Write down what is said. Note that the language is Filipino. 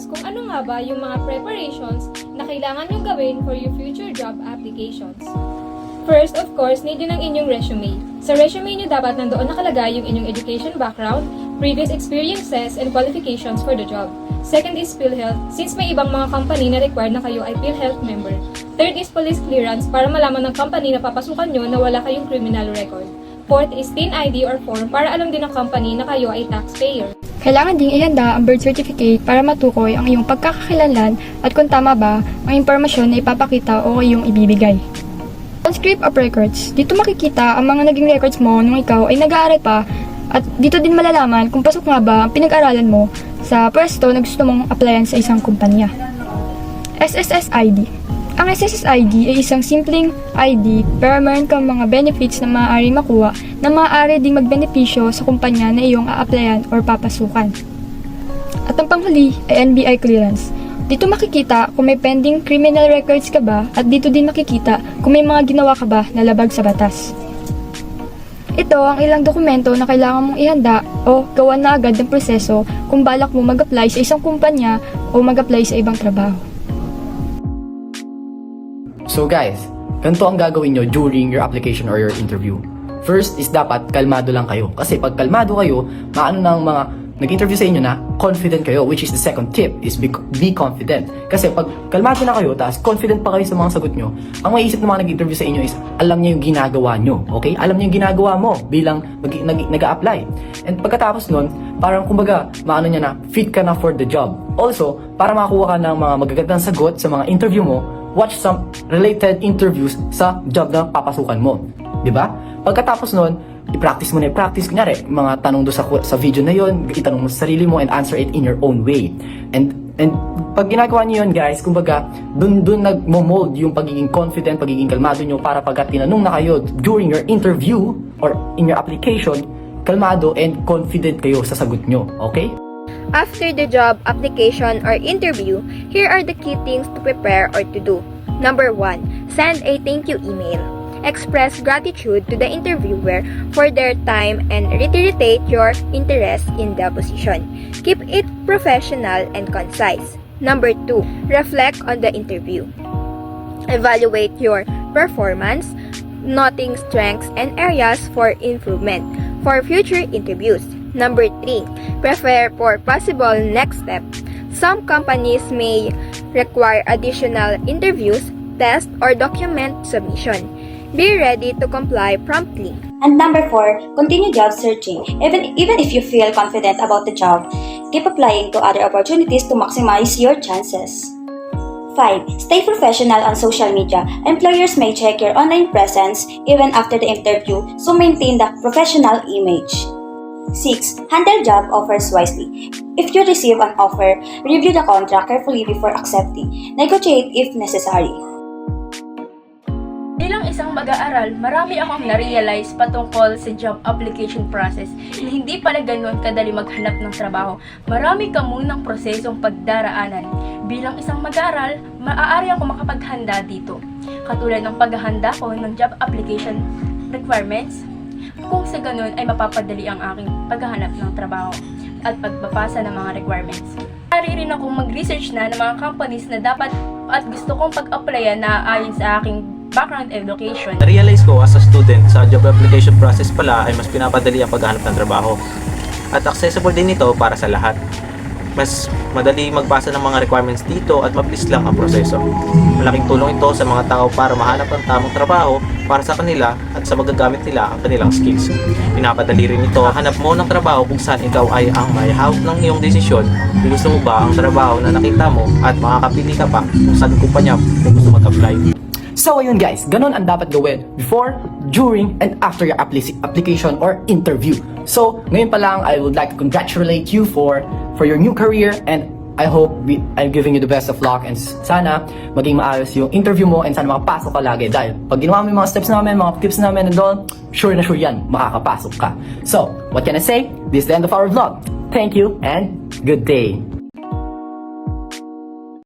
discuss kung ano nga ba yung mga preparations na kailangan nyo gawin for your future job applications. First, of course, need yun ang inyong resume. Sa resume nyo dapat nandoon nakalagay yung inyong education background, previous experiences, and qualifications for the job. Second is PhilHealth, since may ibang mga company na required na kayo ay PhilHealth member. Third is police clearance para malaman ng company na papasukan nyo na wala kayong criminal record. Fourth is TIN ID or form para alam din ng company na kayo ay taxpayer. Kailangan ding ihanda ang birth certificate para matukoy ang iyong pagkakakilanlan at kung tama ba ang impormasyon na ipapakita o iyong ibibigay. Transcript of records. Dito makikita ang mga naging records mo nung ikaw ay nag-aaral pa at dito din malalaman kung pasok nga ba ang pinag-aralan mo sa pwesto na gusto mong applyan sa isang kumpanya. SSS ID. Ang SSS ID ay isang simpleng ID pero meron kang mga benefits na maaari makuha na maaari ding magbenepisyo sa kumpanya na iyong a-applyan or papasukan. At ang panghuli ay NBI clearance. Dito makikita kung may pending criminal records ka ba at dito din makikita kung may mga ginawa ka ba na labag sa batas. Ito ang ilang dokumento na kailangan mong ihanda o gawan na agad ng proseso kung balak mo mag-apply sa isang kumpanya o mag-apply sa ibang trabaho. So guys, ganito ang gagawin nyo during your application or your interview. First is dapat kalmado lang kayo. Kasi pag kalmado kayo, maano ng mga nag-interview sa inyo na confident kayo, which is the second tip is be confident. Kasi pag kalmado na kayo, tapos confident pa kayo sa mga sagot nyo, ang maiisip ng mga nag-interview sa inyo is alam niya yung ginagawa nyo, okay? Alam niya yung ginagawa mo bilang nag-a-apply. And pagkatapos nun, parang kumbaga, maano niya na, fit ka na for the job. Also, para makakuha ka ng mga magagandang sagot sa mga interview mo, watch some related interviews sa job na papasukan mo. Diba? Pagkatapos nun, i-practice mo na i-practice. Kunyari, mga tanong doon sa video na yon, itanong mo sa sarili mo and answer it in your own way. And pag ginagawa niyo yun, guys, kumbaga, dun nagmo-mold yung pagiging confident, pagiging kalmado nyo para pagka tinanong na kayo during your interview or in your application, kalmado and confident kayo sa sagot nyo. Okay? After the job application or interview, here are the key things to prepare or to do. Number 1, send a thank you email. Express gratitude to the interviewer for their time and reiterate your interest in the position. Keep it professional and concise. Number 2, reflect on the interview. Evaluate your performance, noting strengths and areas for improvement for future interviews. Number 3, prepare for possible next steps. Some companies may require additional interviews, tests, or document submission. Be ready to comply promptly. And number 4, continue job searching. Even if you feel confident about the job, keep applying to other opportunities to maximize your chances. 5. Stay professional on social media. Employers may check your online presence even after the interview, so maintain the professional image. 6. Handle job offers wisely. If you receive an offer, review the contract carefully before accepting. Negotiate if necessary. Bilang isang mag-aaral, marami akong na-realize patungkol sa job application process na hindi pala ganun kadali maghanap ng trabaho. Marami ka munang prosesong pagdaraanan. Bilang isang mag-aaral, maaari ako makapaghanda dito. Katulad ng paghahanda ko ng job application requirements, kung sa ganun ay mapapadali ang aking paghahanap ng trabaho at pagbabasa ng mga requirements. Maaari rin akong mag-research na ng mga companies na dapat at gusto kong pag-applyan na ayon sa aking background education. Na-realize ko as a student sa job application process pala ay mas pinapadali ang paghahanap ng trabaho. At accessible din ito para sa lahat. Mas madali magbasa ng mga requirements dito at mabilis lang ang proseso. Malaking tulong ito sa mga tao para mahanap ang tamang trabaho para sa kanila at sa magagamit nila ang kanilang skills. Pinapadali rin ito hanap mo ng trabaho kung saan ikaw ay ang may hawak ng iyong desisyon. Gusto mo ba ang trabaho na nakita mo at makakapili ka pa kung saan kumpanya mo gusto mag-apply. So ayun guys, ganun ang dapat gawin before, during, and after your application or interview. So ngayon pa lang, I would like to congratulate you for your new career and I hope I'm giving you the best of luck and sana maging maayos yung interview mo and sana makapasok ka lagi dahil pag ginawa mo yung mga steps namin, mga tips namin and all, sure na sure yan, makakapasok ka. So, what can I say? This is the end of our vlog. Thank you and good day.